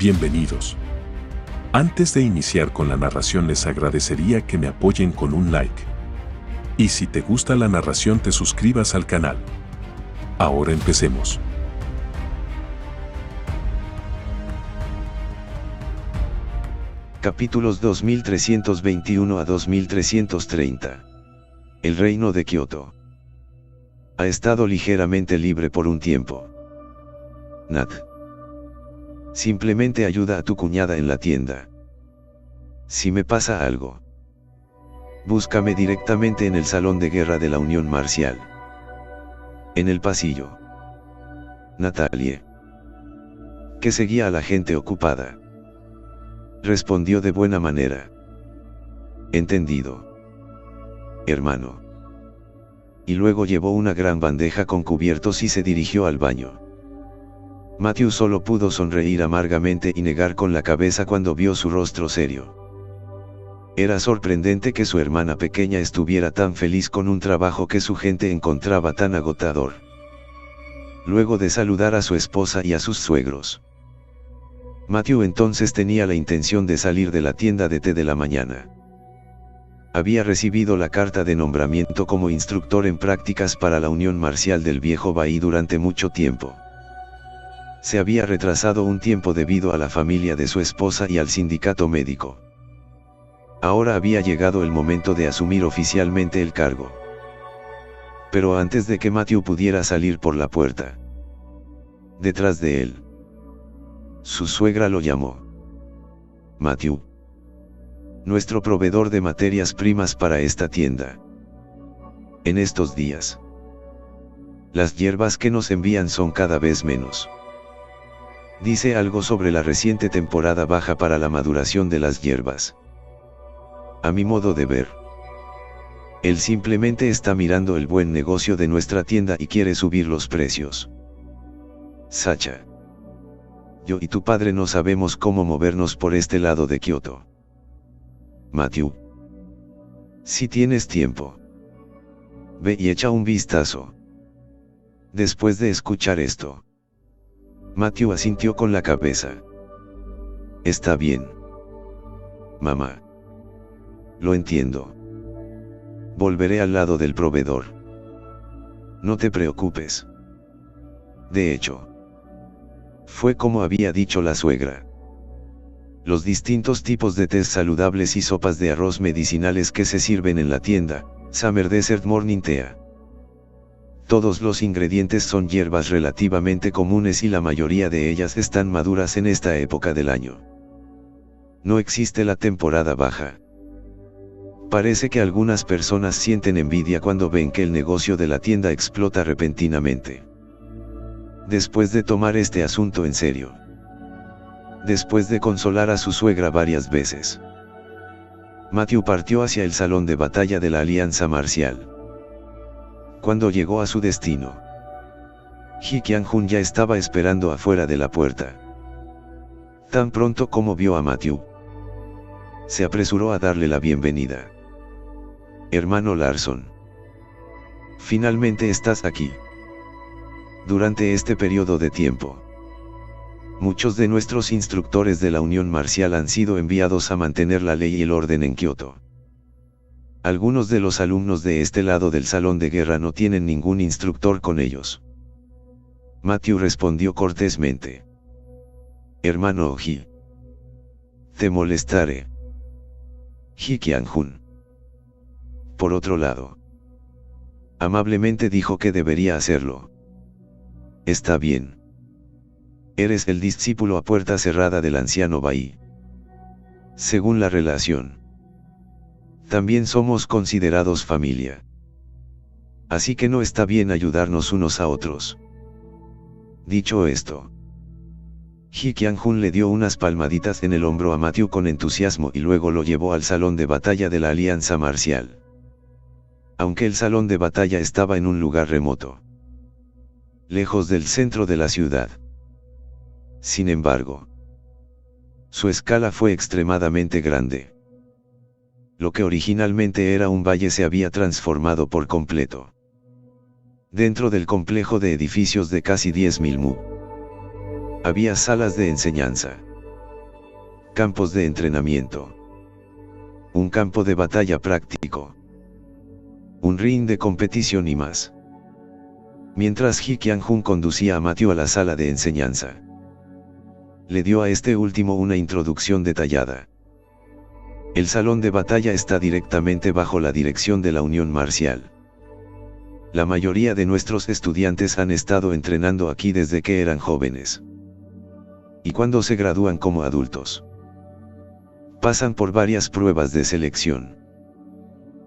Bienvenidos. Antes de iniciar con la narración les agradecería que me apoyen con un like. Y si te gusta la narración te suscribas al canal. Ahora empecemos. Capítulos 2321 a 2330. El reino de Kioto. Ha estado ligeramente libre por un tiempo. Nat. Simplemente ayuda a tu cuñada en la tienda. Si me pasa algo, búscame directamente en el salón de guerra de la Unión Marcial. En el pasillo. Natalie, que seguía a la gente ocupada, respondió de buena manera. Entendido, hermano. Y luego llevó una gran bandeja con cubiertos y se dirigió al baño. Matthew solo pudo sonreír amargamente y negar con la cabeza cuando vio su rostro serio. Era sorprendente que su hermana pequeña estuviera tan feliz con un trabajo que su gente encontraba tan agotador. Luego de saludar a su esposa y a sus suegros, Matthew entonces tenía la intención de salir de la tienda de té de la mañana. Había recibido la carta de nombramiento como instructor en prácticas para la Unión Marcial del Viejo Bahí durante mucho tiempo. Se había retrasado un tiempo debido a la familia de su esposa y al sindicato médico. Ahora había llegado el momento de asumir oficialmente el cargo. Pero antes de que Matthew pudiera salir por la puerta, detrás de él, su suegra lo llamó. Matthew, nuestro proveedor de materias primas para esta tienda. En estos días, las hierbas que nos envían son cada vez menos. Dice algo sobre la reciente temporada baja para la maduración de las hierbas. A mi modo de ver, él simplemente está mirando el buen negocio de nuestra tienda y quiere subir los precios. Sacha, yo y tu padre no sabemos cómo movernos por este lado de Kioto. Matthew, si tienes tiempo, ve y echa un vistazo. Después de escuchar esto, Matthew asintió con la cabeza. Está bien, mamá. Lo entiendo. Volveré al lado del proveedor. No te preocupes. De hecho, fue como había dicho la suegra. Los distintos tipos de tés saludables y sopas de arroz medicinales que se sirven en la tienda, Summer Desert Morning Tea. Todos los ingredientes son hierbas relativamente comunes y la mayoría de ellas están maduras en esta época del año. No existe la temporada baja. Parece que algunas personas sienten envidia cuando ven que el negocio de la tienda explota repentinamente. Después de tomar este asunto en serio, después de consolar a su suegra varias veces, Matthew partió hacia el salón de batalla de la Alianza Marcial. Cuando llegó a su destino, Ji Qianjun ya estaba esperando afuera de la puerta. Tan pronto como vio a Matthew, se apresuró a darle la bienvenida. Hermano Larson, finalmente estás aquí. Durante este periodo de tiempo, muchos de nuestros instructores de la Unión Marcial han sido enviados a mantener la ley y el orden en Kioto. Algunos de los alumnos de este lado del salón de guerra no tienen ningún instructor con ellos. Matthew respondió cortésmente. Hermano Ji, te molestaré. Ji Qianjun, por otro lado, amablemente dijo que debería hacerlo. Está bien. Eres el discípulo a puerta cerrada del anciano Bai. Según la relación, también somos considerados familia. Así que no está bien ayudarnos unos a otros. Dicho esto, Ji Qianjun le dio unas palmaditas en el hombro a Matthew con entusiasmo y luego lo llevó al salón de batalla de la Alianza Marcial. Aunque el salón de batalla estaba en un lugar remoto, lejos del centro de la ciudad. Sin embargo, su escala fue extremadamente grande. Lo que originalmente era un valle se había transformado por completo. Dentro del complejo de edificios de casi 10.000 mu, había salas de enseñanza, Campos de entrenamiento. Un campo de batalla práctico. Un ring de competición y más. Mientras Ji Qianjun conducía a Matthew a la sala de enseñanza, le dio a este último una introducción detallada. El salón de batalla está directamente bajo la dirección de la Unión Marcial. La mayoría de nuestros estudiantes han estado entrenando aquí desde que eran jóvenes. Y cuando se gradúan como adultos, pasan por varias pruebas de selección.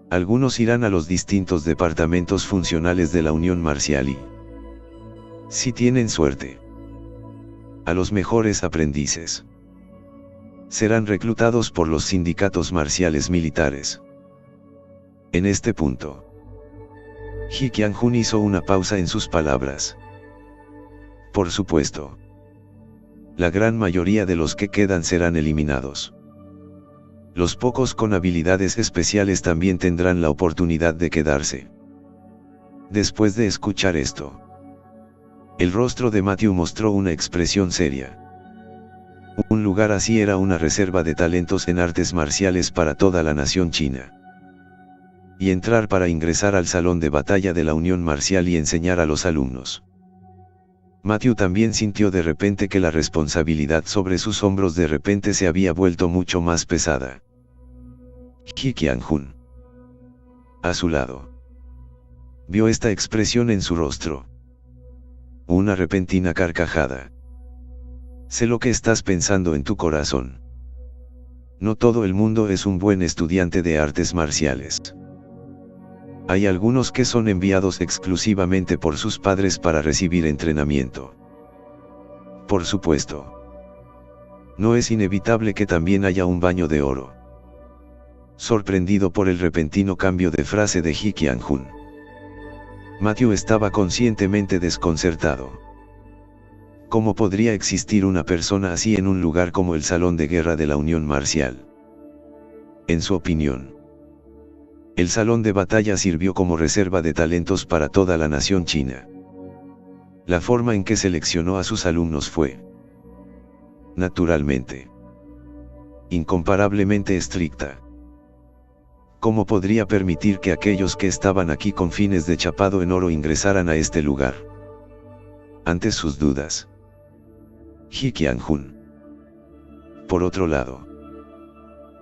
Algunos irán a los distintos departamentos funcionales de la Unión Marcial y, si tienen suerte, a los mejores aprendices. Serán reclutados por los sindicatos marciales militares. En este punto, Ji Qianjun hizo una pausa en sus palabras. Por supuesto, la gran mayoría de los que quedan serán eliminados. Los pocos con habilidades especiales también tendrán la oportunidad de quedarse. Después de escuchar esto, el rostro de Matthew mostró una expresión seria. Un lugar así era una reserva de talentos en artes marciales para toda la nación china. Y entrar para ingresar al salón de batalla de la Unión Marcial y enseñar a los alumnos. Matthew también sintió de repente que la responsabilidad sobre sus hombros de repente se había vuelto mucho más pesada. Ji Qianjun, a su lado, vio esta expresión en su rostro. Una repentina carcajada. Sé lo que estás pensando en tu corazón. No todo el mundo es un buen estudiante de artes marciales. Hay algunos que son enviados exclusivamente por sus padres para recibir entrenamiento. Por supuesto, no es inevitable que también haya un baño de oro. Sorprendido por el repentino cambio de frase de Ji Qianjun, Matthew estaba conscientemente desconcertado. ¿Cómo podría existir una persona así en un lugar como el Salón de Guerra de la Unión Marcial? En su opinión, el salón de batalla sirvió como reserva de talentos para toda la nación china. La forma en que seleccionó a sus alumnos fue, naturalmente, incomparablemente estricta. ¿Cómo podría permitir que aquellos que estaban aquí con fines de chapado en oro ingresaran a este lugar? Ante sus dudas, Ji Qianjun, por otro lado,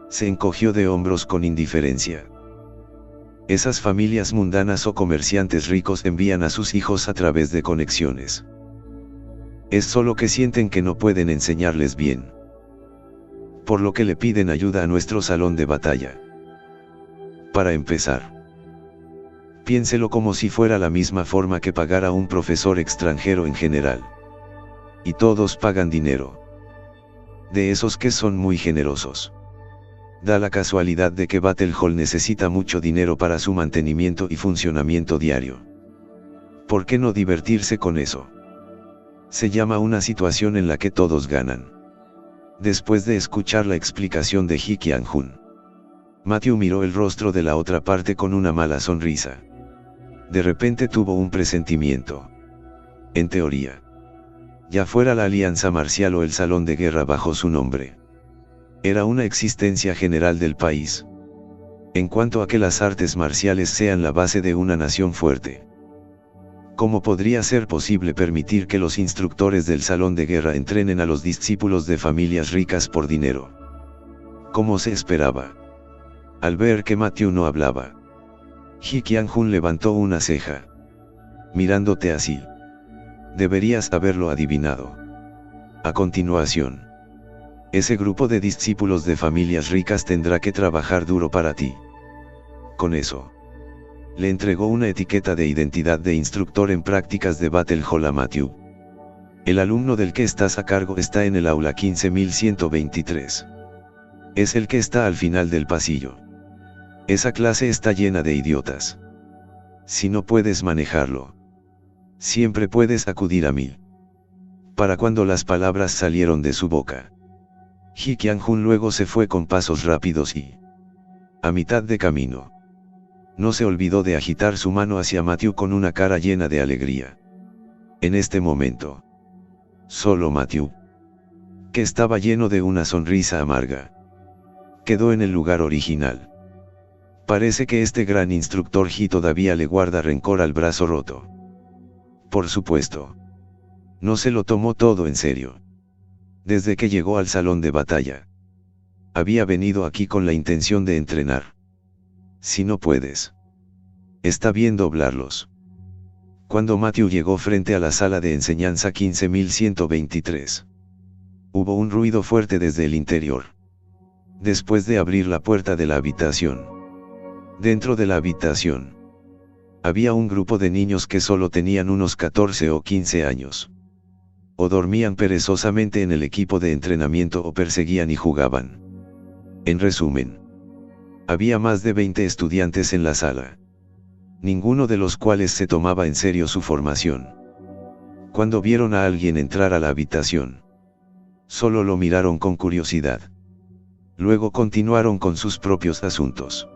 se encogió de hombros con indiferencia. Esas familias mundanas o comerciantes ricos envían a sus hijos a través de conexiones. Es solo que sienten que no pueden enseñarles bien, por lo que le piden ayuda a nuestro salón de batalla. Para empezar, piénselo como si fuera la misma forma que pagar a un profesor extranjero en general. Y todos pagan dinero. De esos que son muy generosos. Da la casualidad de que Battle Hall necesita mucho dinero para su mantenimiento y funcionamiento diario. ¿Por qué no divertirse con eso? Se llama una situación en la que todos ganan. Después de escuchar la explicación de Ji Qianjun, Matthew miró el rostro de la otra parte con una mala sonrisa. De repente tuvo un presentimiento. En teoría, ya fuera la Alianza Marcial o el Salón de Guerra bajo su nombre, era una existencia general del país. En cuanto a que las artes marciales sean la base de una nación fuerte, ¿cómo podría ser posible permitir que los instructores del Salón de Guerra entrenen a los discípulos de familias ricas por dinero? Como se esperaba. Al ver que Matthew no hablaba, Ji Qianjun levantó una ceja. Mirándote así, deberías haberlo adivinado. A continuación, ese grupo de discípulos de familias ricas tendrá que trabajar duro para ti. Con eso, le entregó una etiqueta de identidad de instructor en prácticas de Battle Hall a Matthew. El alumno del que estás a cargo está en el aula 15123. Es el que está al final del pasillo. Esa clase está llena de idiotas. Si no puedes manejarlo, siempre puedes acudir a mí. Para cuando las palabras salieron de su boca, Ji Qianjun luego se fue con pasos rápidos y, a mitad de camino, no se olvidó de agitar su mano hacia Matthew con una cara llena de alegría. En este momento, solo Matthew que estaba lleno de una sonrisa amarga. Quedó en el lugar original. Parece que este gran instructor Ji todavía le guarda rencor al brazo roto. Por supuesto. No se lo tomó todo en serio. Desde que llegó al salón de batalla. Había venido aquí con la intención de entrenar. Si no puedes. Está bien doblarlos. Cuando Matthew llegó frente a la sala de enseñanza 15123. Hubo un ruido fuerte desde el interior. Después de abrir la puerta de la habitación. Dentro de la habitación. Había un grupo de niños que solo tenían unos 14 o 15 años. O dormían perezosamente en el equipo de entrenamiento o perseguían y jugaban. En resumen. Había más de 20 estudiantes en la sala. Ninguno de los cuales se tomaba en serio su formación. Cuando vieron a alguien entrar a la habitación. Solo lo miraron con curiosidad. Luego continuaron con sus propios asuntos.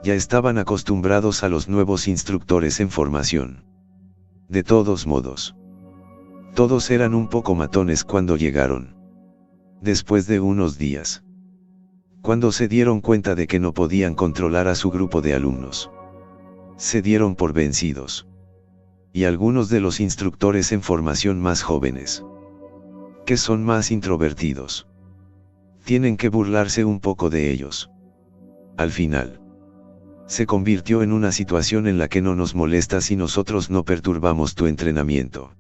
Ya estaban acostumbrados a los nuevos instructores en formación. De todos modos. Todos eran un poco matones cuando llegaron. Después de unos días. Cuando se dieron cuenta de que no podían controlar a su grupo de alumnos. Se dieron por vencidos. Y algunos de los instructores en formación más jóvenes. Que son más introvertidos. Tienen que burlarse un poco de ellos. Al final. Se convirtió en una situación en la que no nos molesta si nosotros no perturbamos tu entrenamiento.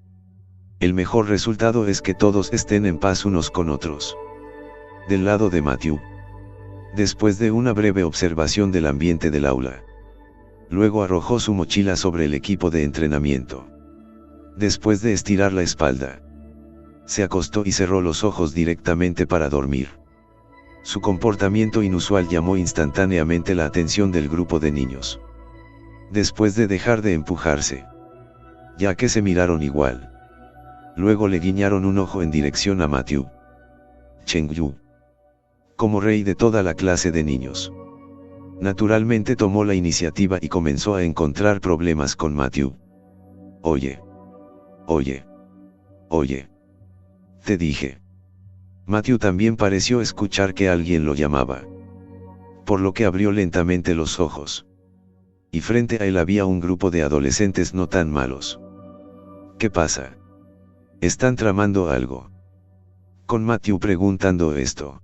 El mejor resultado es que todos estén en paz unos con otros. Del lado de Matthew. Después de una breve observación del ambiente del aula. Luego arrojó su mochila sobre el equipo de entrenamiento. Después de estirar la espalda. Se acostó y cerró los ojos directamente para dormir. Su comportamiento inusual llamó instantáneamente la atención del grupo de niños. Después de dejar de empujarse. Ya que se miraron igual. Luego le guiñaron un ojo en dirección a Matthew. Chengyu. Como rey de toda la clase de niños. Naturalmente tomó la iniciativa y comenzó a encontrar problemas con Matthew. Oye. Oye. Oye. Te dije. Matthew también pareció escuchar que alguien lo llamaba. Por lo que abrió lentamente los ojos. Y frente a él había un grupo de adolescentes no tan malos. ¿Qué pasa? ¿Están tramando algo? Con Matthew preguntando esto.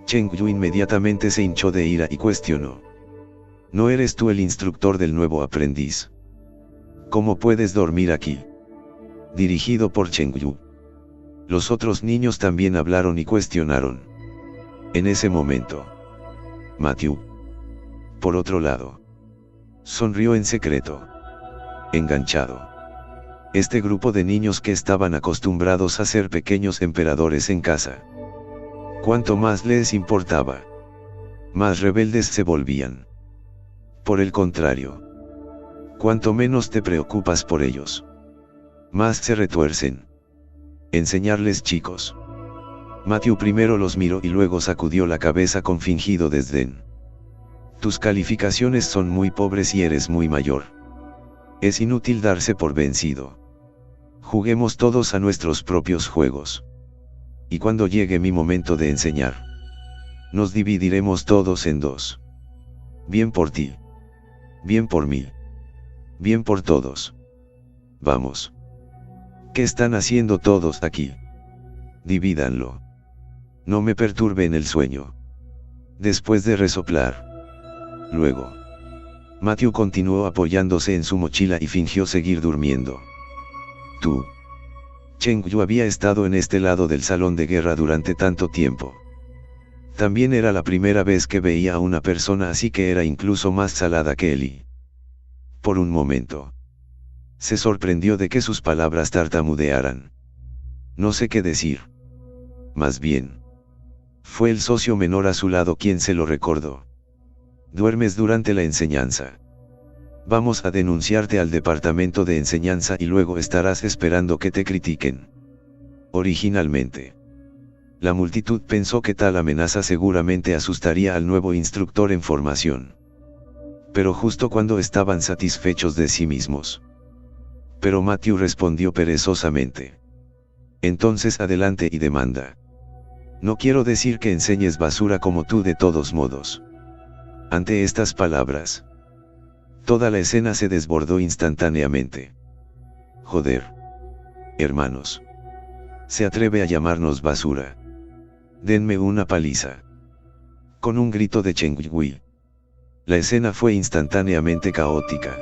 Chengyu inmediatamente se hinchó de ira y cuestionó. ¿No eres tú el instructor del nuevo aprendiz? ¿Cómo puedes dormir aquí? Dirigido por Chengyu. Los otros niños también hablaron y cuestionaron. En ese momento. Matthew. Por otro lado. Sonrió en secreto. Enganchado. Este grupo de niños que estaban acostumbrados a ser pequeños emperadores en casa. Cuanto más les importaba. Más rebeldes se volvían. Por el contrario. Cuanto menos te preocupas por ellos. Más se retuercen. Enseñarles chicos. Matthew primero los miró y luego sacudió la cabeza con fingido desdén. Tus calificaciones son muy pobres y eres muy mayor. Es inútil darse por vencido. Juguemos todos a nuestros propios juegos. Y cuando llegue mi momento de enseñar, nos dividiremos todos en dos. Bien por ti. Bien por mí. Bien por todos. Vamos. ¿Qué están haciendo todos aquí? Divídanlo. No me perturben el sueño. Después de resoplar. Luego. Matthew continuó apoyándose en su mochila y fingió seguir durmiendo. Tú. Chengyu había estado en este lado del salón de guerra durante tanto tiempo. También era la primera vez que veía a una persona así que era incluso más salada que él. Por un momento. Se sorprendió de que sus palabras tartamudearan. No sé qué decir. Más bien. Fue el socio menor a su lado quien se lo recordó. Duermes durante la enseñanza. Vamos a denunciarte al departamento de enseñanza y luego estarás esperando que te critiquen. Originalmente. La multitud pensó que tal amenaza seguramente asustaría al nuevo instructor en formación. Pero justo cuando estaban satisfechos de sí mismos. Pero Matthew respondió perezosamente. Entonces adelante y demanda. No quiero decir que enseñes basura como tú de todos modos. Ante estas palabras, toda la escena se desbordó instantáneamente. Joder. Hermanos. Se atreve a llamarnos basura. Denme una paliza. Con un grito de Cheng Yui. La escena fue instantáneamente caótica.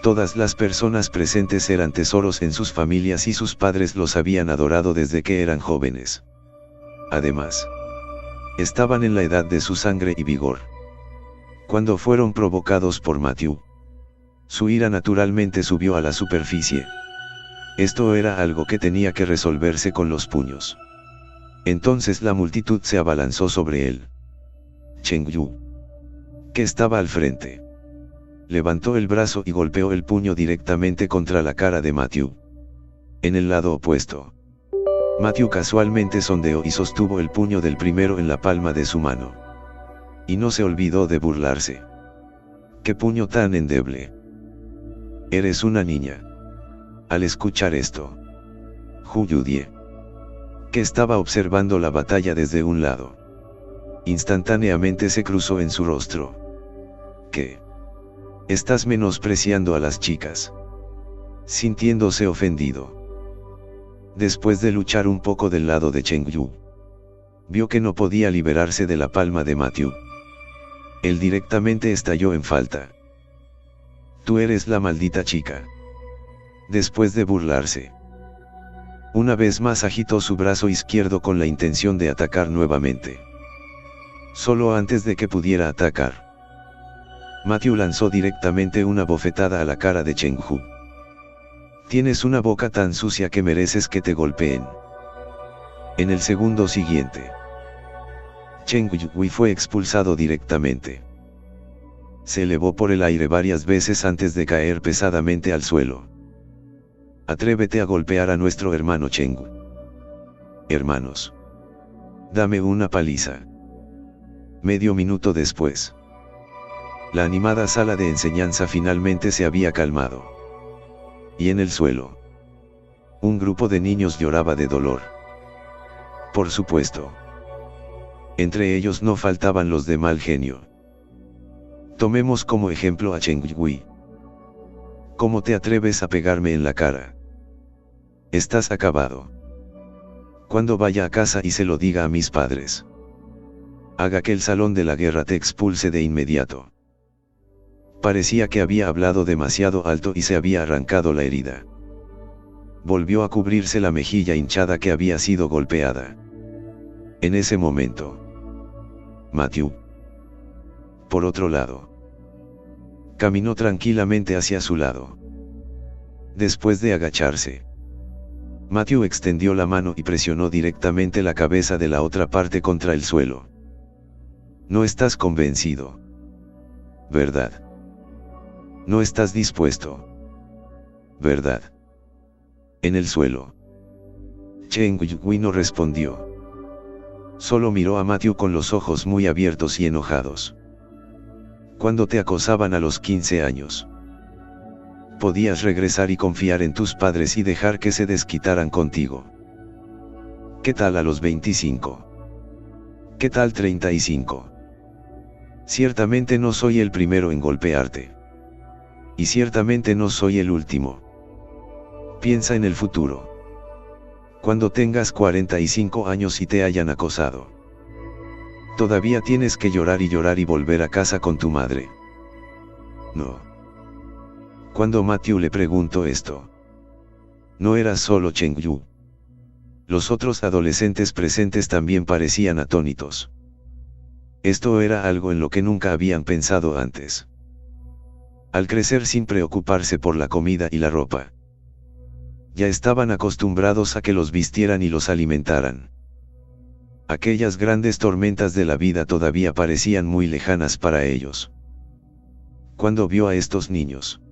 Todas las personas presentes eran tesoros en sus familias y sus padres los habían adorado desde que eran jóvenes. Además, estaban en la edad de su sangre y vigor. Cuando fueron provocados por Matthew, su ira naturalmente subió a la superficie. Esto era algo que tenía que resolverse con los puños. Entonces la multitud se abalanzó sobre él. Cheng Yu, que estaba al frente, levantó el brazo y golpeó el puño directamente contra la cara de Matthew. En el lado opuesto, Matthew casualmente sondeó y sostuvo el puño del primero en la palma de su mano. Y no se olvidó de burlarse. ¡Qué puño tan endeble! Eres una niña. Al escuchar esto, Hu Yudie, que estaba observando la batalla desde un lado, instantáneamente se cruzó en su rostro. ¿Qué? Estás menospreciando a las chicas. Sintiéndose ofendido. Después de luchar un poco del lado de Cheng Yu, vio que no podía liberarse de la palma de Matthew. Él directamente estalló en falta. Tú eres la maldita chica. Después de burlarse, una vez más agitó su brazo izquierdo con la intención de atacar nuevamente. Solo antes de que pudiera atacar, Matthew lanzó directamente una bofetada a la cara de Cheng Yu. Tienes una boca tan sucia que mereces que te golpeen. En el segundo siguiente, Cheng Yu fue expulsado directamente. Se elevó por el aire varias veces antes de caer pesadamente al suelo. Atrévete a golpear a nuestro hermano Cheng. Hermanos. Dame una paliza. Medio minuto después, la animada sala de enseñanza finalmente se había calmado. Y en el suelo, un grupo de niños lloraba de dolor. Por supuesto, entre ellos no faltaban los de mal genio. Tomemos como ejemplo a Cheng Yui. ¿Cómo te atreves a pegarme en la cara? Estás acabado. Cuando vaya a casa y se lo diga a mis padres, haga que el salón de la guerra te expulse de inmediato. Parecía que había hablado demasiado alto y se había arrancado la herida. Volvió a cubrirse la mejilla hinchada que había sido golpeada. En ese momento, Matthew, por otro lado, caminó tranquilamente hacia su lado. Después de agacharse, Matthew extendió la mano y presionó directamente la cabeza de la otra parte contra el suelo. No estás convencido, ¿verdad? No estás dispuesto, ¿verdad? En el suelo, Cheng Yui no respondió. Solo miró a Matthew con los ojos muy abiertos y enojados. Cuando te acosaban a los 15 años, podías regresar y confiar en tus padres y dejar que se desquitaran contigo. ¿Qué tal a los 25? ¿Qué tal 35? Ciertamente no soy el primero en golpearte. Y ciertamente no soy el último. Piensa en el futuro. Cuando tengas 45 años y te hayan acosado, todavía tienes que llorar y volver a casa con tu madre. No. Cuando Matthew le preguntó esto, no era solo Cheng Yu. Los otros adolescentes presentes también parecían atónitos. Esto era algo en lo que nunca habían pensado antes. Al crecer sin preocuparse por la comida y la ropa, ya estaban acostumbrados a que los vistieran y los alimentaran. Aquellas grandes tormentas de la vida todavía parecían muy lejanas para ellos. Cuando vio a estos niños,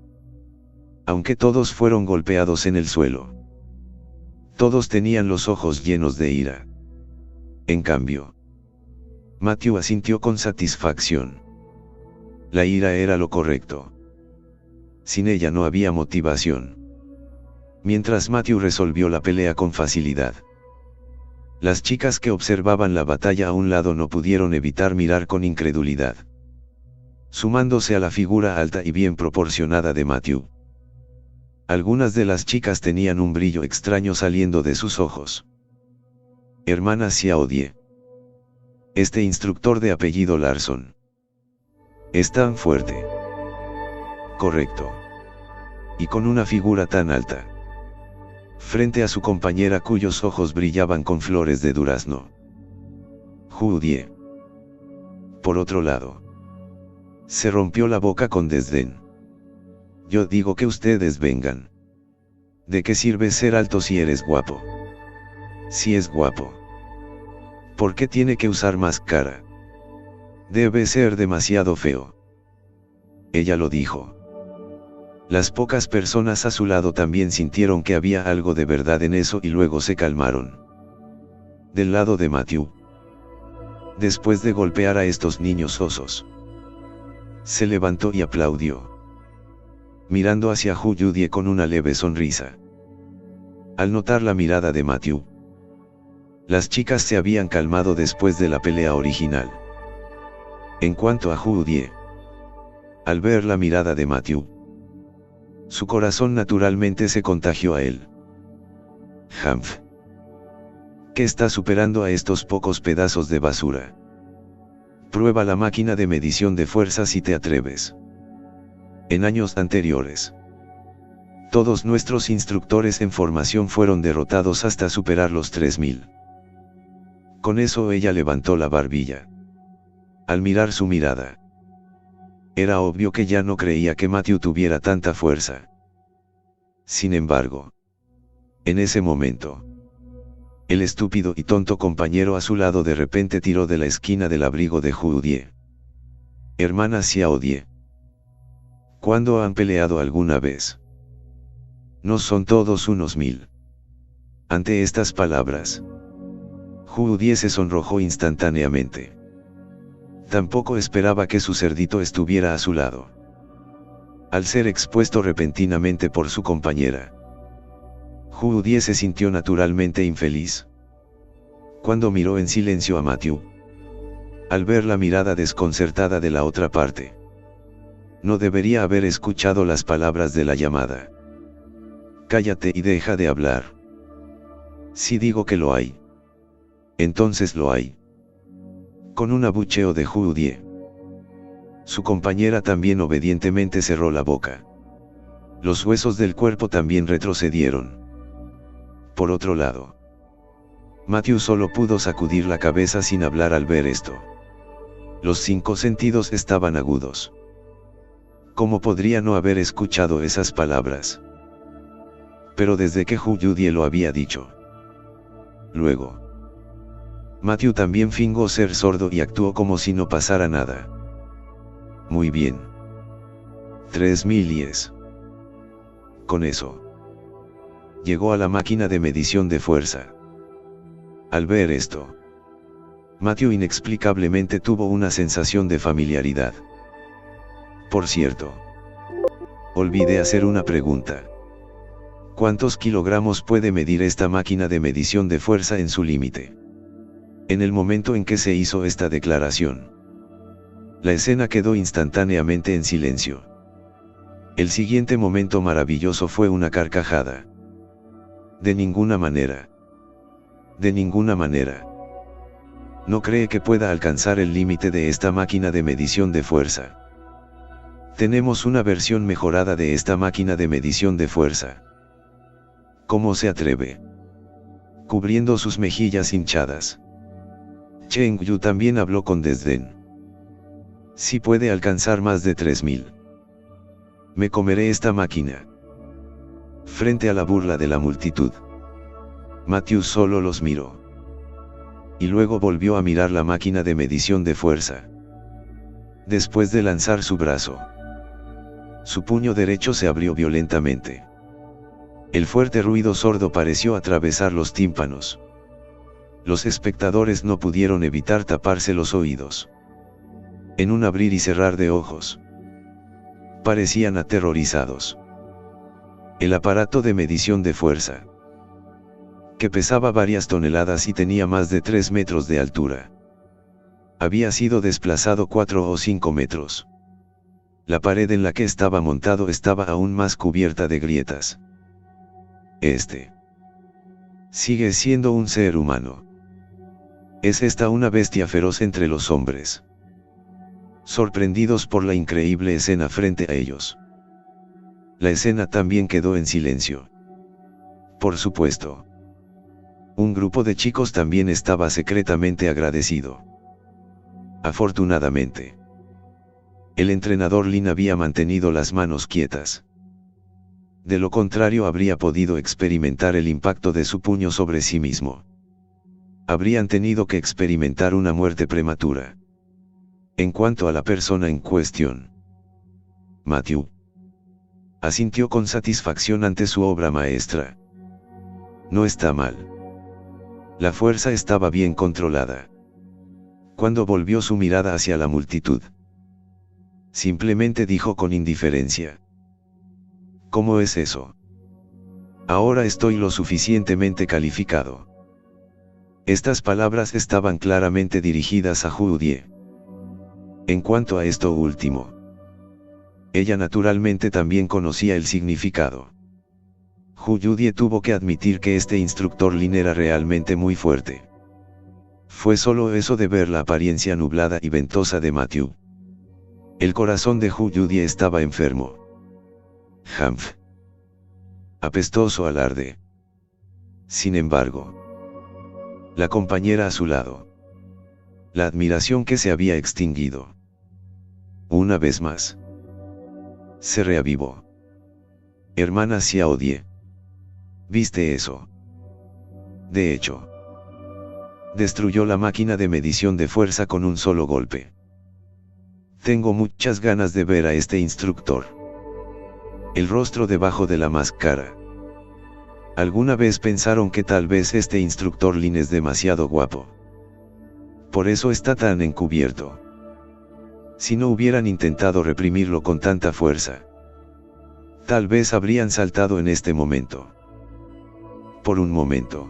aunque todos fueron golpeados en el suelo, todos tenían los ojos llenos de ira. En cambio, Matthew asintió con satisfacción. La ira era lo correcto. Sin ella no había motivación. mientras Matthew resolvió la pelea con facilidad. Las chicas que observaban la batalla a un lado no pudieron evitar mirar con incredulidad, sumándose a la figura alta y bien proporcionada de Matthew. Algunas de las chicas tenían un brillo extraño saliendo de sus ojos. Hermana Xiaodie. Este instructor de apellido Larson. Es tan fuerte. Correcto. Y con una figura tan alta. Frente a su compañera cuyos ojos brillaban con flores de durazno. Hu Die. Por otro lado, se rompió la boca con desdén. Yo digo que ustedes vengan. ¿De qué sirve ser alto si eres guapo? Si es guapo, ¿por qué tiene que usar máscara? Debe ser demasiado feo. Ella lo dijo. Las pocas personas a su lado también sintieron que había algo de verdad en eso y luego se calmaron. Del lado de Matthew, después de golpear a estos niños osos, se levantó y aplaudió, mirando hacia Hu Yudie con una leve sonrisa. Al notar la mirada de Matthew, las chicas se habían calmado después de la pelea original. En cuanto a Hu Die, al ver la mirada de Matthew, su corazón naturalmente se contagió a él. Humph. ¿Qué está superando a estos pocos pedazos de basura? Prueba la máquina de medición de fuerza si te atreves. En años anteriores, todos nuestros instructores en formación fueron derrotados hasta superar los 3000. Con eso ella levantó la barbilla. Al mirar su mirada, era obvio que ya no creía que Matthew tuviera tanta fuerza. Sin embargo, en ese momento, el estúpido y tonto compañero a su lado de repente tiró de la esquina del abrigo de Hu Die. Hermana Xiaodie. ¿Cuándo han peleado alguna vez? No son todos unos 1000. Ante estas palabras, Hu Die se sonrojó instantáneamente. Tampoco esperaba que su cerdito estuviera a su lado. Al ser expuesto repentinamente por su compañera, Hu Die se sintió naturalmente infeliz. Cuando miró en silencio a Matthew, al ver la mirada desconcertada de la otra parte, no debería haber escuchado las palabras de la llamada. Cállate y deja de hablar. Si digo que lo hay, entonces lo hay. Con un abucheo de Hu Die, su compañera también obedientemente cerró la boca. Los huesos del cuerpo también retrocedieron. Por otro lado, Matthew solo pudo sacudir la cabeza sin hablar al ver esto. Los 5 sentidos estaban agudos. ¿Cómo podría no haber escuchado esas palabras? Pero desde que Hu Yudie lo había dicho. Luego, Matthew también fingó ser sordo y actuó como si no pasara nada. Muy bien. 3010. Con eso, llegó a la máquina de medición de fuerza. Al ver esto, Matthew inexplicablemente tuvo una sensación de familiaridad. Por cierto, olvidé hacer una pregunta. ¿Cuántos kilogramos puede medir esta máquina de medición de fuerza en su límite? En el momento en que se hizo esta declaración, la escena quedó instantáneamente en silencio. El siguiente momento maravilloso fue una carcajada. De ninguna manera. De ninguna manera. No cree que pueda alcanzar el límite de esta máquina de medición de fuerza. Tenemos una versión mejorada de esta máquina de medición de fuerza. ¿Cómo se atreve? Cubriendo sus mejillas hinchadas, Cheng Yu también habló con desdén. Si puede alcanzar más de 3000. Me comeré esta máquina. Frente a la burla de la multitud, Matthew solo los miró. Y luego volvió a mirar la máquina de medición de fuerza. Después de lanzar su brazo, su puño derecho se abrió violentamente. El fuerte ruido sordo pareció atravesar los tímpanos. Los espectadores no pudieron evitar taparse los oídos. En un abrir y cerrar de ojos, parecían aterrorizados. El aparato de medición de fuerza, que pesaba varias toneladas y tenía más de 3 metros de altura, había sido desplazado 4 o 5 metros. La pared en la que estaba montado estaba aún más cubierta de grietas. Sigue siendo un ser humano. ¿Es esta una bestia feroz entre los hombres? Sorprendidos por la increíble escena frente a ellos, la escena también quedó en silencio. Por supuesto, un grupo de chicos también estaba secretamente agradecido. Afortunadamente, el entrenador Lin había mantenido las manos quietas. De lo contrario habría podido experimentar el impacto de su puño sobre sí mismo. Habrían tenido que experimentar una muerte prematura. En cuanto a la persona en cuestión, Matthew asintió con satisfacción ante su obra maestra. No está mal. La fuerza estaba bien controlada. Cuando volvió su mirada hacia la multitud, simplemente dijo con indiferencia: ¿cómo es eso? Ahora estoy lo suficientemente calificado. Estas palabras estaban claramente dirigidas a Judie. En cuanto a esto último, ella naturalmente también conocía el significado. Judie tuvo que admitir que este instructor Lin era realmente muy fuerte. Fue solo eso de ver la apariencia nublada y ventosa de Matthew. El corazón de Judie estaba enfermo. Humph. Apestoso alarde. Sin embargo, la compañera a su lado, la admiración que se había extinguido, una vez más, se reavivó. Hermana Xiaodie, ¿viste eso? De hecho, destruyó la máquina de medición de fuerza con un solo golpe. Tengo muchas ganas de ver a este instructor. El rostro debajo de la máscara. ¿Alguna vez pensaron que tal vez este instructor Lin es demasiado guapo? Por eso está tan encubierto. Si no hubieran intentado reprimirlo con tanta fuerza, tal vez habrían saltado en este momento. Por un momento,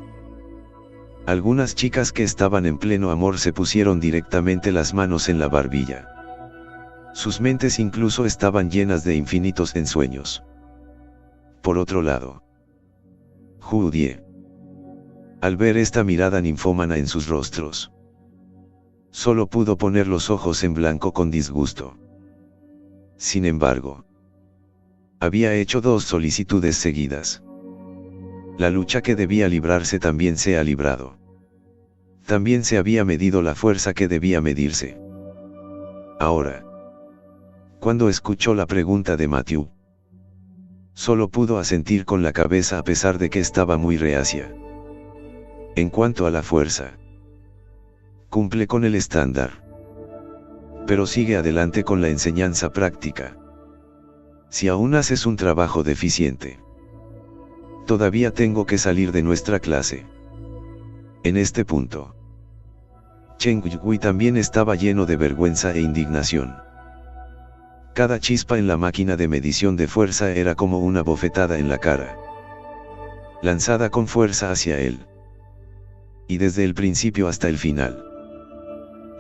algunas chicas que estaban en pleno amor se pusieron directamente las manos en la barbilla. Sus mentes incluso estaban llenas de infinitos ensueños. Por otro lado, Judie, al ver esta mirada ninfómana en sus rostros, solo pudo poner los ojos en blanco con disgusto. Sin embargo, había hecho 2 solicitudes seguidas. La lucha que debía librarse también se ha librado. También se había medido la fuerza que debía medirse. Ahora, cuando escuchó la pregunta de Matthew, solo pudo asentir con la cabeza a pesar de que estaba muy reacia. En cuanto a la fuerza, cumple con el estándar, pero sigue adelante con la enseñanza práctica. Si aún haces un trabajo deficiente, todavía tengo que salir de nuestra clase. En este punto, Chen Yui también estaba lleno de vergüenza e indignación. Cada chispa en la máquina de medición de fuerza era como una bofetada en la cara, lanzada con fuerza hacia él. Y desde el principio hasta el final,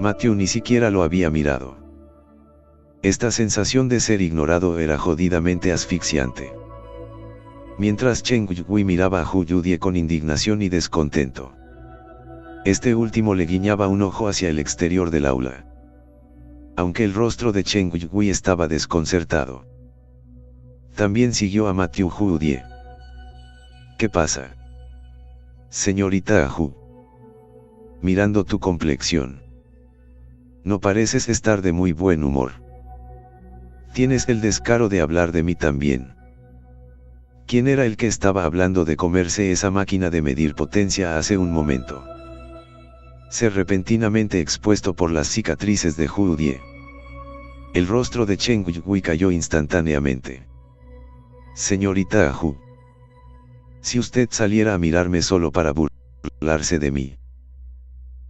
Matthew ni siquiera lo había mirado. Esta sensación de ser ignorado era jodidamente asfixiante. Mientras Chen Yui miraba a Judie con indignación y descontento, este último le guiñaba un ojo hacia el exterior del aula. Aunque el rostro de Chen Yui estaba desconcertado, también siguió a Matthew Judie. ¿Qué pasa? Señorita Hu. Mirando tu complexión, no pareces estar de muy buen humor. Tienes el descaro de hablar de mí también. ¿Quién era el que estaba hablando de comerse esa máquina de medir potencia hace un momento? Ser repentinamente expuesto por las cicatrices de Judie. El rostro de Chen Yui cayó instantáneamente. Señorita Hu. Si usted saliera a mirarme solo para burlarse de mí,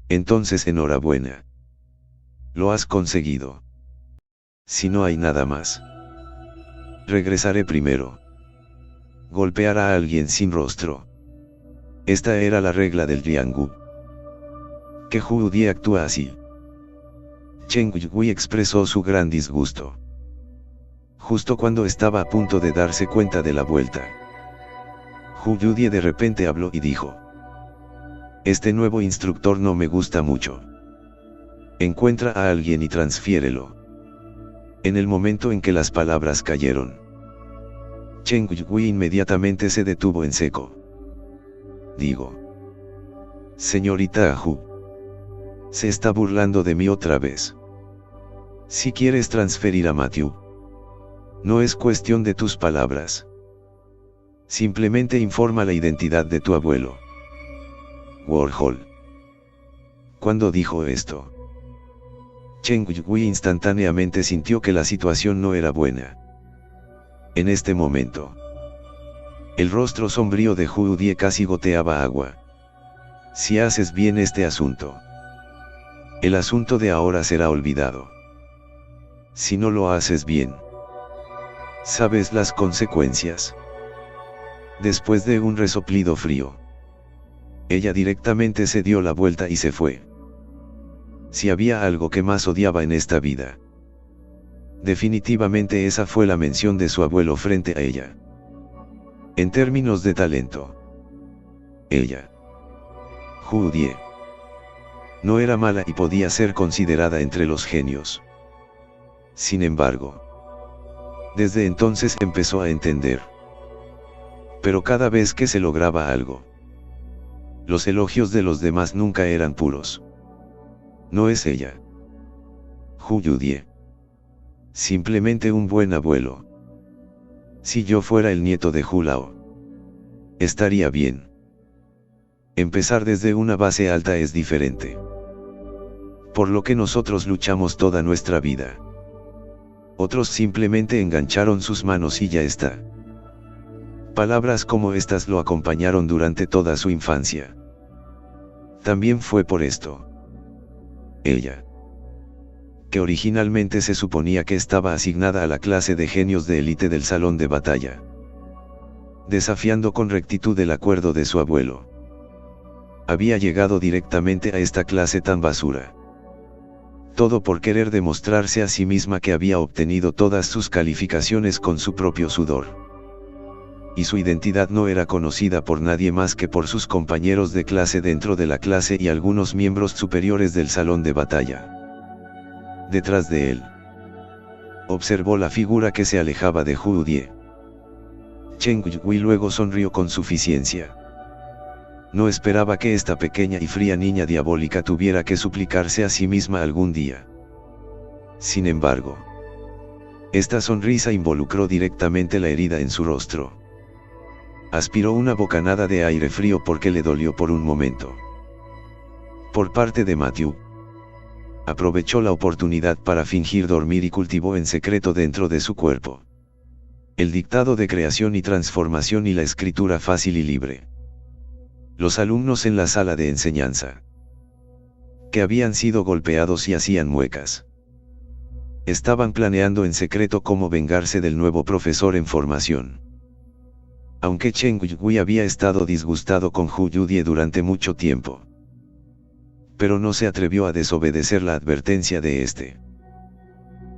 entonces enhorabuena. Lo has conseguido. Si no hay nada más, regresaré primero. golpear a alguien sin rostro. Esta era la regla del Ryanggu. Que Hu Die actúa así. Chen Yui expresó su gran disgusto. Justo cuando estaba a punto de darse cuenta de la vuelta, Hu Yudie de repente habló y dijo: este nuevo instructor no me gusta mucho. Encuentra a alguien y transfiérelo. En el momento en que las palabras cayeron, Chen Yui inmediatamente se detuvo en seco. Digo: señorita Hu, se está burlando de mí otra vez. Si quieres transferir a Matthew, no es cuestión de tus palabras. Simplemente informa la identidad de tu abuelo. Warhol. Cuando dijo esto, Chen Yui instantáneamente sintió que la situación no era buena. En este momento, el rostro sombrío de Hu Die casi goteaba agua. Si haces bien este asunto, el asunto de ahora será olvidado. Si no lo haces bien, ¿sabes las consecuencias? Después de un resoplido frío, ella directamente se dio la vuelta y se fue. Si había algo que más odiaba en esta vida, definitivamente esa fue la mención de su abuelo frente a ella. En términos de talento, ella, Hu Die, no era mala y podía ser considerada entre los genios. Sin embargo, desde entonces empezó a entender. Pero cada vez que se lograba algo, los elogios de los demás nunca eran puros. No es ella, Hu Yudie, simplemente un buen abuelo. Si yo fuera el nieto de Hu Lao, estaría bien. Empezar desde una base alta es diferente. Por lo que nosotros luchamos toda nuestra vida. Otros simplemente engancharon sus manos y ya está. Palabras como estas lo acompañaron durante toda su infancia. También fue por esto. Ella, que originalmente se suponía que estaba asignada a la clase de genios de élite del salón de batalla, desafiando con rectitud el acuerdo de su abuelo, había llegado directamente a esta clase tan basura. Todo por querer demostrarse a sí misma que había obtenido todas sus calificaciones con su propio sudor. Y su identidad no era conocida por nadie más que por sus compañeros de clase dentro de la clase y algunos miembros superiores del salón de batalla. Detrás de él, observó la figura que se alejaba de Hu Die. Chen Yui luego sonrió con suficiencia. No esperaba que esta pequeña y fría niña diabólica tuviera que suplicarse a sí misma algún día. Sin embargo, esta sonrisa involucró directamente la herida en su rostro. Aspiró una bocanada de aire frío porque le dolió por un momento. Por parte de Matthew, aprovechó la oportunidad para fingir dormir y cultivó en secreto dentro de su cuerpo el dictado de creación y transformación y la escritura fácil y libre. Los alumnos en la sala de enseñanza, que habían sido golpeados y hacían muecas, estaban planeando en secreto cómo vengarse del nuevo profesor en formación. Aunque Chen Yui había estado disgustado con Hu Yudie durante mucho tiempo, pero no se atrevió a desobedecer la advertencia de este.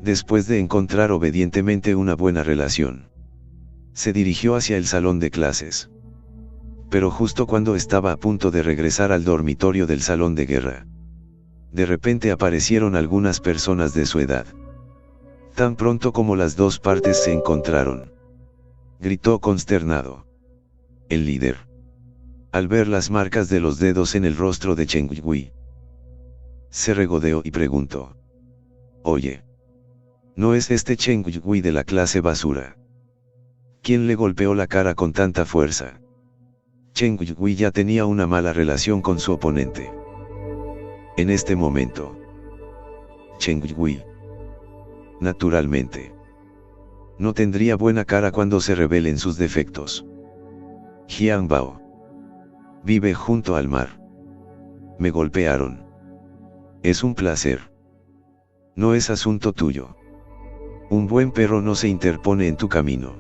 Después de encontrar obedientemente una buena relación, se dirigió hacia el salón de clases. Pero justo cuando estaba a punto de regresar al dormitorio del salón de guerra, de repente aparecieron algunas personas de su edad. Tan pronto como las dos partes se encontraron, gritó consternado el líder, al ver las marcas de los dedos en el rostro de Chen Yui. Se regodeó y preguntó: oye, ¿no es este Chen Yui de la clase basura? ¿Quién le golpeó la cara con tanta fuerza? Chen Yui ya tenía una mala relación con su oponente. En este momento, Chen Yui, naturalmente, no tendría buena cara cuando se revelen sus defectos. Jiang Bao vive junto al mar. Me golpearon. Es un placer. No es asunto tuyo. Un buen perro no se interpone en tu camino.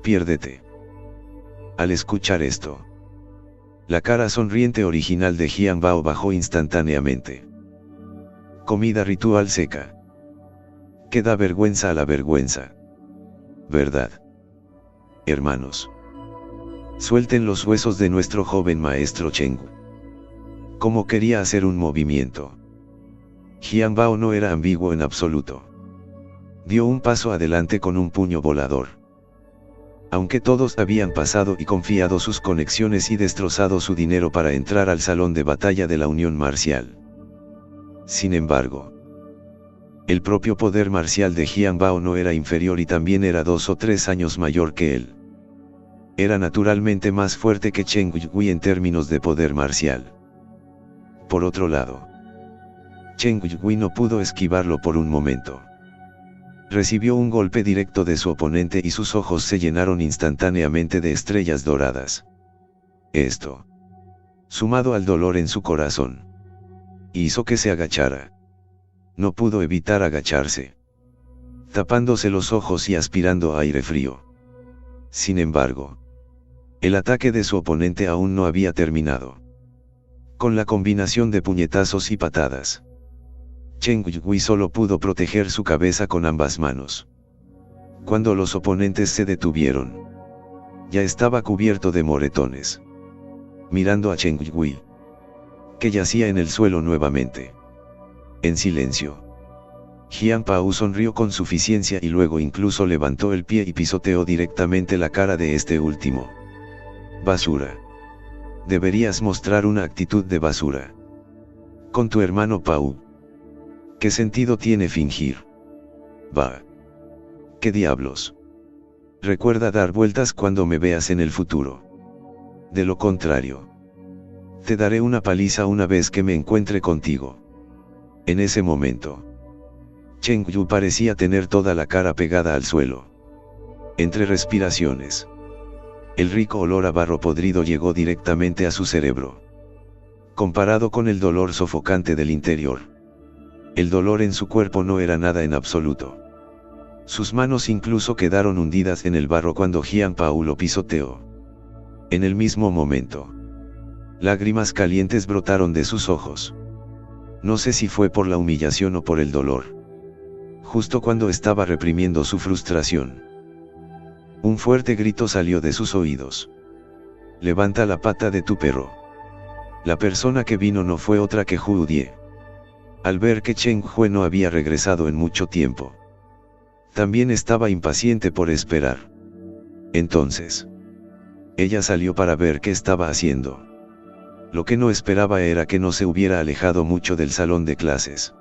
Piérdete. Al escuchar esto, la cara sonriente original de Jian Bao bajó instantáneamente. Comida ritual seca. Que da vergüenza a la vergüenza. ¿Verdad? Hermanos. Suelten los huesos de nuestro joven maestro Cheng. Como quería hacer un movimiento. Jian Bao no era ambiguo en absoluto. Dio un paso adelante con un puño volador. Aunque todos habían pasado y confiado sus conexiones y destrozado su dinero para entrar al salón de batalla de la Unión Marcial. Sin embargo, el propio poder marcial de Jian Bao no era inferior y también era 2 o 3 años mayor que él. Era naturalmente más fuerte que Chen Guigui en términos de poder marcial. Por otro lado, Chen Guigui no pudo esquivarlo por un momento. Recibió un golpe directo de su oponente y sus ojos se llenaron instantáneamente de estrellas doradas. Esto, sumado al dolor en su corazón, hizo que se agachara. No pudo evitar agacharse, tapándose los ojos y aspirando aire frío. Sin embargo, el ataque de su oponente aún no había terminado. Con la combinación de puñetazos y patadas, Chen Guigui solo pudo proteger su cabeza con ambas manos. Cuando los oponentes se detuvieron, ya estaba cubierto de moretones. Mirando a Chen Guigui, que yacía en el suelo nuevamente. En silencio, Jian Bao sonrió con suficiencia y luego incluso levantó el pie y pisoteó directamente la cara de este último. Basura. Deberías mostrar una actitud de basura. Con tu hermano Pau. ¿Qué sentido tiene fingir? Va. ¿Qué diablos? Recuerda dar vueltas cuando me veas en el futuro. De lo contrario, te daré una paliza una vez que me encuentre contigo. En ese momento, Chen Yu parecía tener toda la cara pegada al suelo. Entre respiraciones, el rico olor a barro podrido llegó directamente a su cerebro. Comparado con el dolor sofocante del interior, el dolor en su cuerpo no era nada en absoluto. Sus manos incluso quedaron hundidas en el barro cuando Jian Bao lo pisoteó. En el mismo momento, lágrimas calientes brotaron de sus ojos. No sé si fue por la humillación o por el dolor. Justo cuando estaba reprimiendo su frustración, un fuerte grito salió de sus oídos. Levanta la pata de tu perro. La persona que vino no fue otra que Hu Die. Al ver que Chen Hue no había regresado en mucho tiempo, también estaba impaciente por esperar. Entonces, ella salió para ver qué estaba haciendo. Lo que no esperaba era que no se hubiera alejado mucho del salón de clases.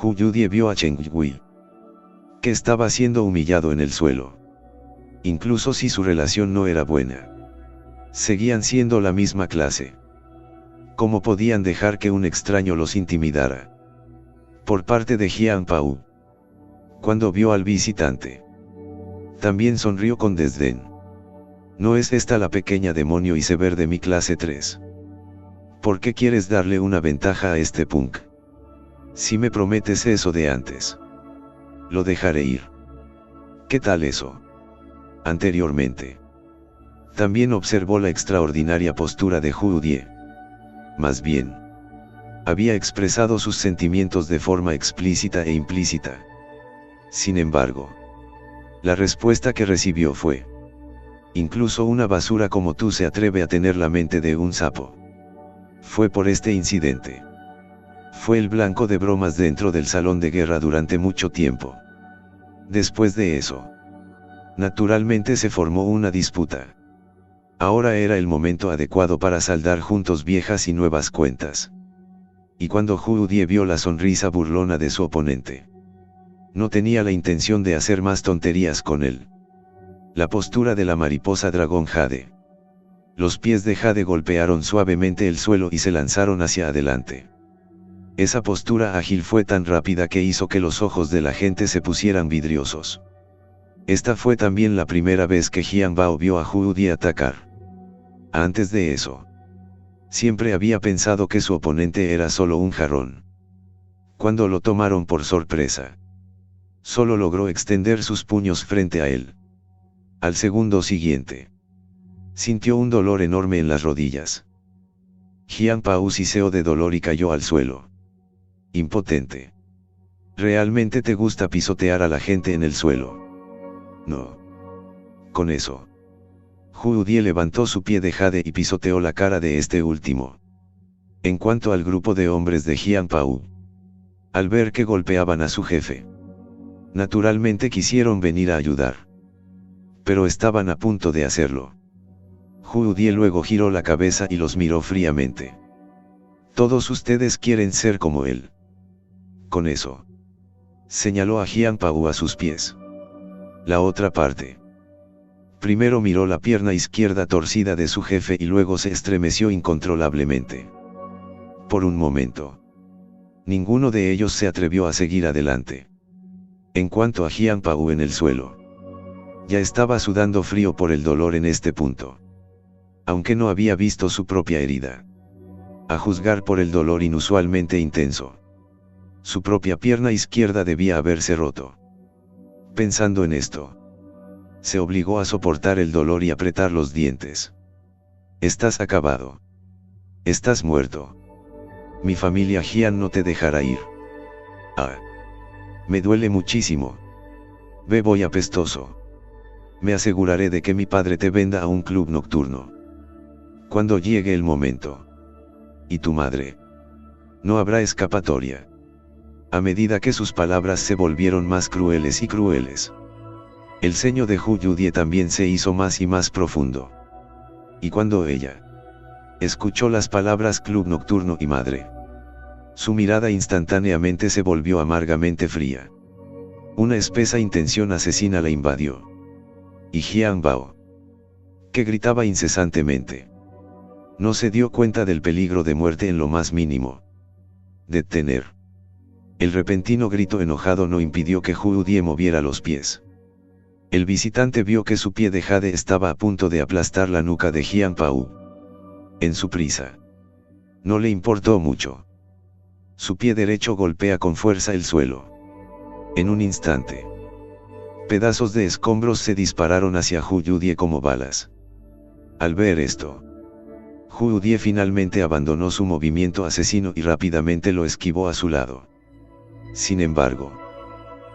Hu Yudie vio a Chen Guigui, que estaba siendo humillado en el suelo. Incluso si su relación no era buena, seguían siendo la misma clase. ¿Cómo podían dejar que un extraño los intimidara? Por parte de Jian Bao, cuando vio al visitante, también sonrió con desdén. ¿No es esta la pequeña demonio iceberg de mi clase 3? ¿Por qué quieres darle una ventaja a este punk? Si me prometes eso de antes, lo dejaré ir. ¿Qué tal eso? Anteriormente, también observó la extraordinaria postura de Hu Die. Más bien, había expresado sus sentimientos de forma explícita e implícita. Sin embargo, la respuesta que recibió fue: incluso una basura como tú se atreve a tener la mente de un sapo. Fue por este incidente. Fue el blanco de bromas dentro del salón de guerra durante mucho tiempo. Después de eso, naturalmente se formó una disputa. Ahora era el momento adecuado para saldar juntos viejas y nuevas cuentas. Y cuando Hu Die vio la sonrisa burlona de su oponente, no tenía la intención de hacer más tonterías con él. La postura de la mariposa dragón Jade. Los pies de Jade golpearon suavemente el suelo y se lanzaron hacia adelante. Esa postura ágil fue tan rápida que hizo que los ojos de la gente se pusieran vidriosos. Esta fue también la primera vez que Jian Bao vio a Hu Die atacar. Antes de eso, siempre había pensado que su oponente era solo un jarrón. Cuando lo tomaron por sorpresa, solo logró extender sus puños frente a él. Al segundo siguiente, Sintió un dolor enorme en las rodillas. Jian Pao siseó de dolor y cayó al suelo. Impotente. ¿Realmente te gusta pisotear a la gente en el suelo? No. Con eso. Hu Die levantó su pie de jade y pisoteó la cara de este último. En cuanto al grupo de hombres de Jian Pao, al ver que golpeaban a su jefe, naturalmente quisieron venir a ayudar. Pero estaban a punto de hacerlo. Hu Die luego giró la cabeza y los miró fríamente. Todos ustedes quieren ser como él. Con eso, señaló a Jian Pao a sus pies. La otra parte. Primero miró la pierna izquierda torcida de su jefe y luego se estremeció incontrolablemente. Por un momento, ninguno de ellos se atrevió a seguir adelante. En cuanto a Jian Pao en el suelo, ya estaba sudando frío por el dolor en este punto. Aunque no había visto su propia herida. A juzgar por el dolor inusualmente intenso, su propia pierna izquierda debía haberse roto. Pensando en esto, se obligó a soportar el dolor y apretar los dientes. Estás acabado. Estás muerto. Mi familia Jian no te dejará ir. Ah. Me duele muchísimo. Ve, voy apestoso. Me aseguraré de que mi padre te venda a un club nocturno. Cuando llegue el momento. ¿Y tu madre? No habrá escapatoria. A medida que sus palabras se volvieron más crueles y crueles, el ceño de Hu Die también se hizo más y más profundo. Y cuando ella escuchó las palabras club nocturno y madre, su mirada instantáneamente se volvió amargamente fría. Una espesa intención asesina la invadió. Y Jian Pao, que gritaba incesantemente, no se dio cuenta del peligro de muerte en lo más mínimo. Detener. El repentino grito enojado no impidió que Hu Die moviera los pies. El visitante vio que su pie de jade estaba a punto de aplastar la nuca de Jian Pao. En su prisa, no le importó mucho. Su pie derecho golpea con fuerza el suelo. En un instante, pedazos de escombros se dispararon hacia Hu Die como balas. Al ver esto, Hu Die finalmente abandonó su movimiento asesino y rápidamente lo esquivó a su lado. Sin embargo,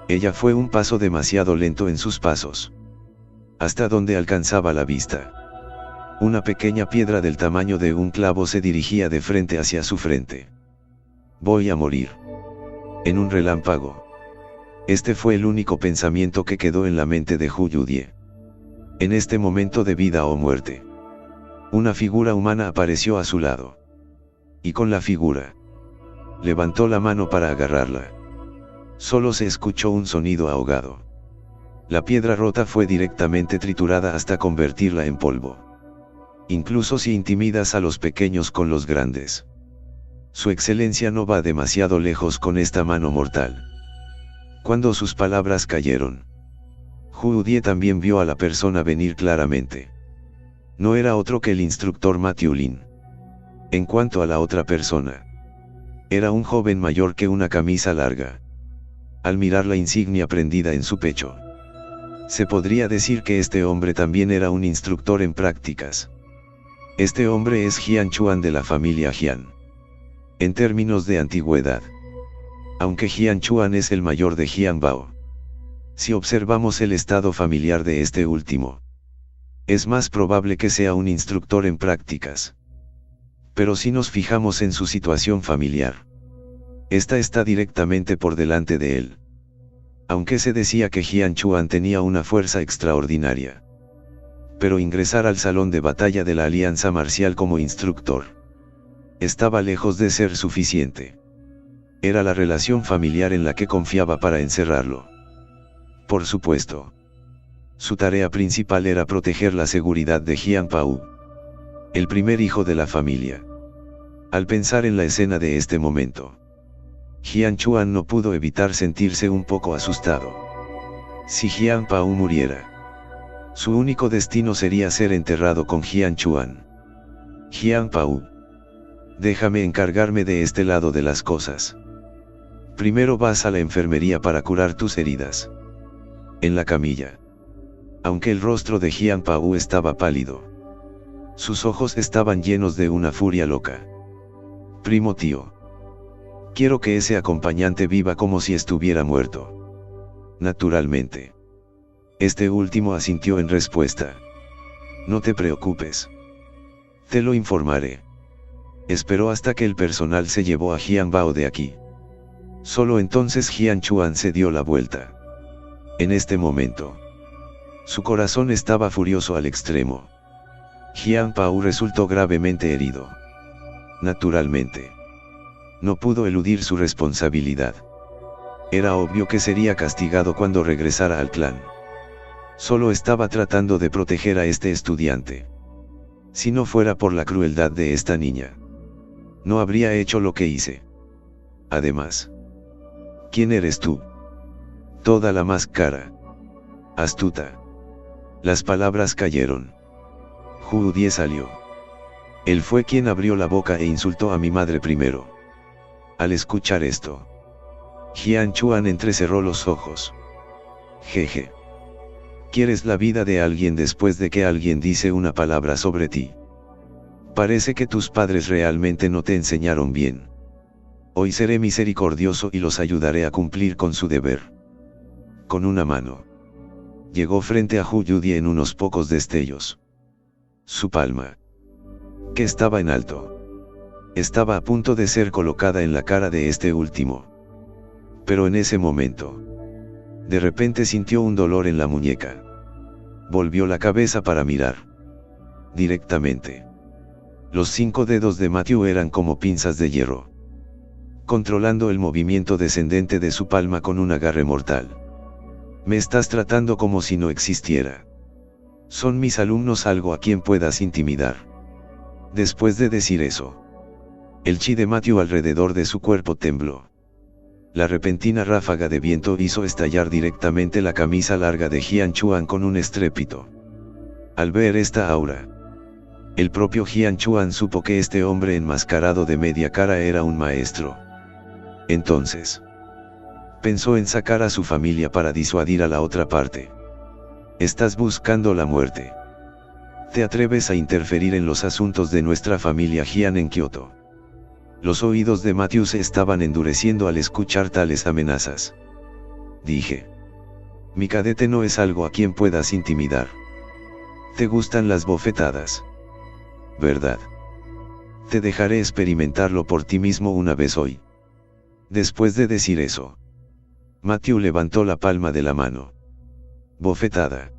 ella fue un paso demasiado lento en sus pasos. Hasta donde alcanzaba la vista, una pequeña piedra del tamaño de un clavo se dirigía de frente hacia su frente. Voy a morir. En un relámpago. Este fue el único pensamiento que quedó en la mente de Hu Die. En este momento de vida o muerte, una figura humana apareció a su lado. Y con la figura, levantó la mano para agarrarla. Solo se escuchó un sonido ahogado. La piedra rota fue directamente triturada hasta convertirla en polvo. Incluso si intimidas a los pequeños con los grandes, su excelencia no va demasiado lejos con esta mano mortal. Cuando sus palabras cayeron, Hu Die también vio a la persona venir claramente. No era otro que el instructor Matthew Lin. En cuanto a la otra persona, era un joven mayor que una camisa larga. Al mirar la insignia prendida en su pecho, se podría decir que este hombre también era un instructor en prácticas. Este hombre es Jian Chuan de la familia Jian. En términos de antigüedad, aunque Jian Chuan es el mayor de Jian Pao, si observamos el estado familiar de este último, es más probable que sea un instructor en prácticas. Pero si nos fijamos en su situación familiar, esta está directamente por delante de él. Aunque se decía que Jian Chuan tenía una fuerza extraordinaria, pero ingresar al salón de batalla de la Alianza Marcial como instructor estaba lejos de ser suficiente. Era la relación familiar en la que confiaba para encerrarlo. Por supuesto, su tarea principal era proteger la seguridad de Jian Pao, el primer hijo de la familia. Al pensar en la escena de este momento, Jian Chuan no pudo evitar sentirse un poco asustado. Si Jian Pao muriera, su único destino sería ser enterrado con Jian Chuan. Jian Pao, déjame encargarme de este lado de las cosas. Primero vas a la enfermería para curar tus heridas. En la camilla, aunque el rostro de Jian Pao estaba pálido, Sus ojos estaban llenos de una furia loca. Primo tío. Quiero que ese acompañante viva como si estuviera muerto. Naturalmente. Este último asintió en respuesta. No te preocupes. Te lo informaré. Esperó hasta que el personal se llevó a Jian Bao de aquí. Solo entonces Jian Chuan se dio la vuelta. En este momento, su corazón estaba furioso al extremo. Jian Pao resultó gravemente herido. Naturalmente, no pudo eludir su responsabilidad. Era obvio que sería castigado cuando regresara al clan. Solo estaba tratando de proteger a este estudiante. Si no fuera por la crueldad de esta niña, no habría hecho lo que hice. Además, ¿quién eres tú? Toda la máscara. Astuta. Las palabras cayeron. Hu Die salió. Él fue quien abrió la boca e insultó a mi madre primero. Al escuchar esto, Jian Chuan entrecerró los ojos. Jeje. ¿Quieres la vida de alguien después de que alguien dice una palabra sobre ti? Parece que tus padres realmente no te enseñaron bien. Hoy seré misericordioso y los ayudaré a cumplir con su deber. Con una mano, llegó frente a Hu Yudi en unos pocos destellos. Su palma, que estaba en alto, estaba a punto de ser colocada en la cara de este último. Pero en ese momento, de repente sintió un dolor en la muñeca. Volvió la cabeza para mirar. Directamente, los 5 dedos de Matthew eran como pinzas de hierro, controlando el movimiento descendente de su palma con un agarre mortal. Me estás tratando como si no existiera. ¿Son mis alumnos algo a quien puedas intimidar? Después de decir eso, el chi de Matthew alrededor de su cuerpo tembló. La repentina ráfaga de viento hizo estallar directamente la camisa larga de Jian Chuan con un estrépito. Al ver esta aura, el propio Jian Chuan supo que este hombre enmascarado de media cara era un maestro. Entonces, pensó en sacar a su familia para disuadir a la otra parte. Estás buscando la muerte. ¿Te atreves a interferir en los asuntos de nuestra familia Jian en Kioto? Los oídos de Matthew se estaban endureciendo al escuchar tales amenazas. Dije. Mi cadete no es algo a quien puedas intimidar. Te gustan las bofetadas, ¿verdad? Te dejaré experimentarlo por ti mismo una vez hoy. Después de decir eso, Matthew levantó la palma de la mano. Bofetada.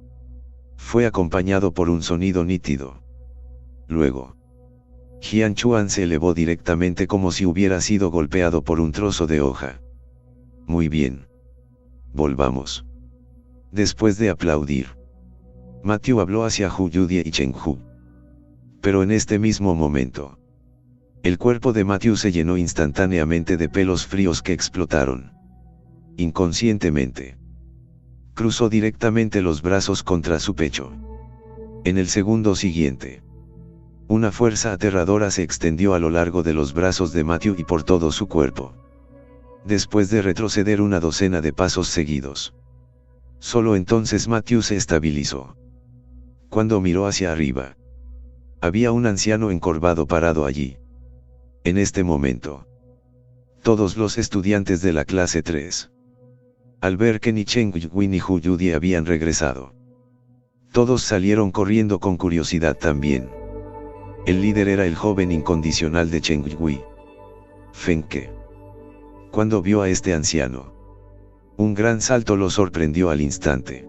Fue acompañado por un sonido nítido. Luego, Jian Chuan se elevó directamente como si hubiera sido golpeado por un trozo de hoja. Muy bien. Volvamos. Después de aplaudir, Matthew habló hacia Hu Yudie y Chen Hu. Pero en este mismo momento, el cuerpo de Matthew se llenó instantáneamente de pelos fríos que explotaron. Inconscientemente, cruzó directamente los brazos contra su pecho. En el segundo siguiente, una fuerza aterradora se extendió a lo largo de los brazos de Matthew y por todo su cuerpo. Después de retroceder una docena de pasos seguidos, solo entonces Matthew se estabilizó. Cuando miró hacia arriba, había un anciano encorvado parado allí. En este momento, todos los estudiantes de la clase 3, al ver que ni Chen Yui ni Hu Yudi habían regresado, todos salieron corriendo con curiosidad también. El líder era el joven incondicional de Chen Yui, Feng Ke. Cuando vio a este anciano, un gran salto lo sorprendió al instante.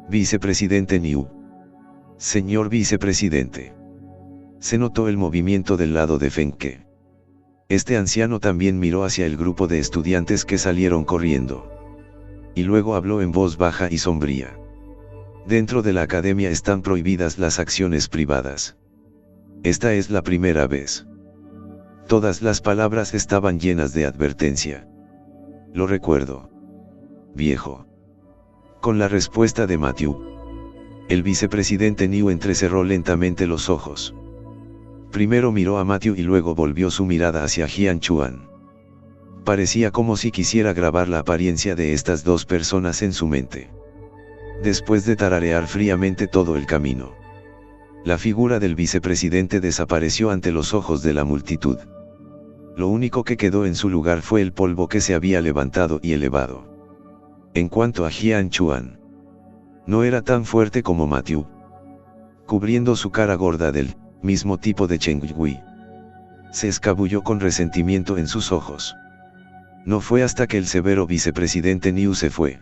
Vicepresidente Niu. Señor vicepresidente. Se notó el movimiento del lado de Feng Ke. Este anciano también miró hacia el grupo de estudiantes que salieron corriendo. Y luego habló en voz baja y sombría. Dentro de la academia están prohibidas las acciones privadas. Esta es la primera vez. Todas las palabras estaban llenas de advertencia. Lo recuerdo, viejo. Con la respuesta de Matthew, el vicepresidente Niu entrecerró lentamente los ojos. Primero miró a Matthew y luego volvió su mirada hacia Jian Chuan. Parecía como si quisiera grabar la apariencia de estas dos personas en su mente. Después de tararear fríamente todo el camino, La figura del vicepresidente desapareció ante los ojos de la multitud. Lo único que quedó en su lugar fue el polvo que se había levantado y elevado. En cuanto a Jian Chuan, no era tan fuerte como Matthew. Cubriendo su cara gorda del mismo tipo de Chen Yui, se escabulló con resentimiento en sus ojos. No fue hasta que el severo vicepresidente Niu se fue.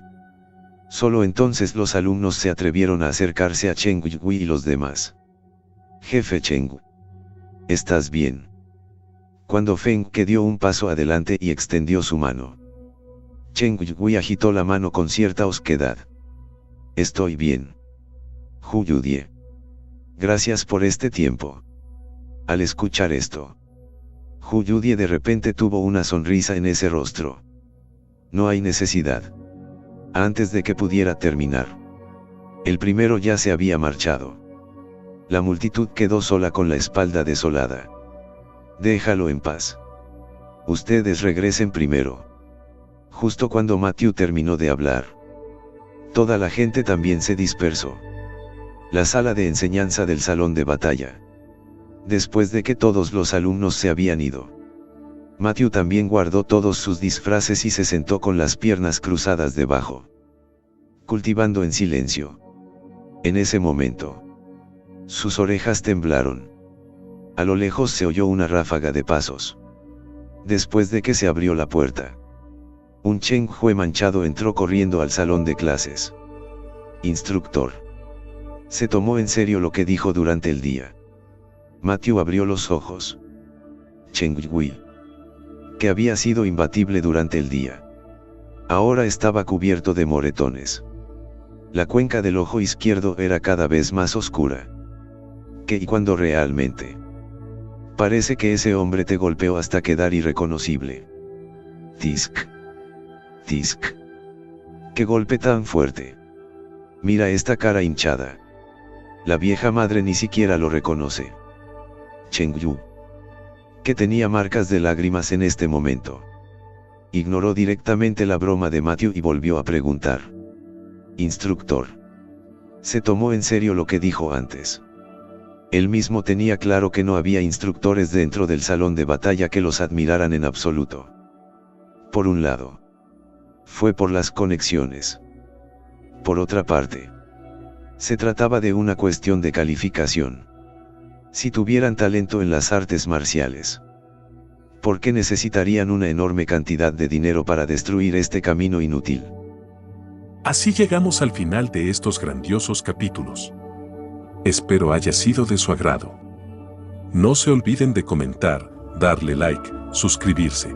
Solo entonces los alumnos se atrevieron a acercarse a Chen Yui y los demás. Jefe Chen, ¿estás bien? Cuando Feng Ke dio un paso adelante y extendió su mano, Chen Yui agitó la mano con cierta osquedad. Estoy bien. Hu Yudie. Gracias por este tiempo. Al escuchar esto, Hu Yudie de repente tuvo una sonrisa en ese rostro. No hay necesidad. Antes de que pudiera terminar, el primero ya se había marchado. La multitud quedó sola con la espalda desolada. Déjalo en paz. Ustedes regresen primero. Justo cuando Matthew terminó de hablar, toda la gente también se dispersó. La sala de enseñanza del salón de batalla. Después de que todos los alumnos se habían ido, Matthew también guardó todos sus disfraces y se sentó con las piernas cruzadas debajo, cultivando en silencio. En ese momento, sus orejas temblaron. A lo lejos se oyó una ráfaga de pasos. Después de que se abrió la puerta, un Chen Hue manchado entró corriendo al salón de clases. Instructor. Se tomó en serio lo que dijo durante el día. Matthew abrió los ojos. Chen Yui, que había sido imbatible durante el día, ahora estaba cubierto de moretones. La cuenca del ojo izquierdo era cada vez más oscura. Y cuando realmente parece que ese hombre te golpeó hasta quedar irreconocible. Tisk. Tisk. ¡Qué golpe tan fuerte! Mira esta cara hinchada. La vieja madre ni siquiera lo reconoce. Chen Yu, que tenía marcas de lágrimas en este momento, ignoró directamente la broma de Matthew y volvió a preguntar. Instructor. Se tomó en serio lo que dijo antes. Él mismo tenía claro que no había instructores dentro del salón de batalla que los admiraran en absoluto. Por un lado, fue por las conexiones. Por otra parte, se trataba de una cuestión de calificación. Si tuvieran talento en las artes marciales, ¿por qué necesitarían una enorme cantidad de dinero para destruir este camino inútil? Así llegamos al final de estos grandiosos capítulos. Espero haya sido de su agrado. No se olviden de comentar, darle like, suscribirse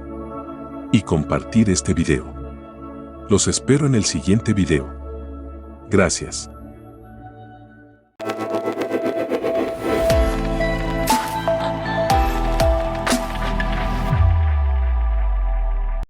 y compartir este video. Los espero en el siguiente video. Gracias.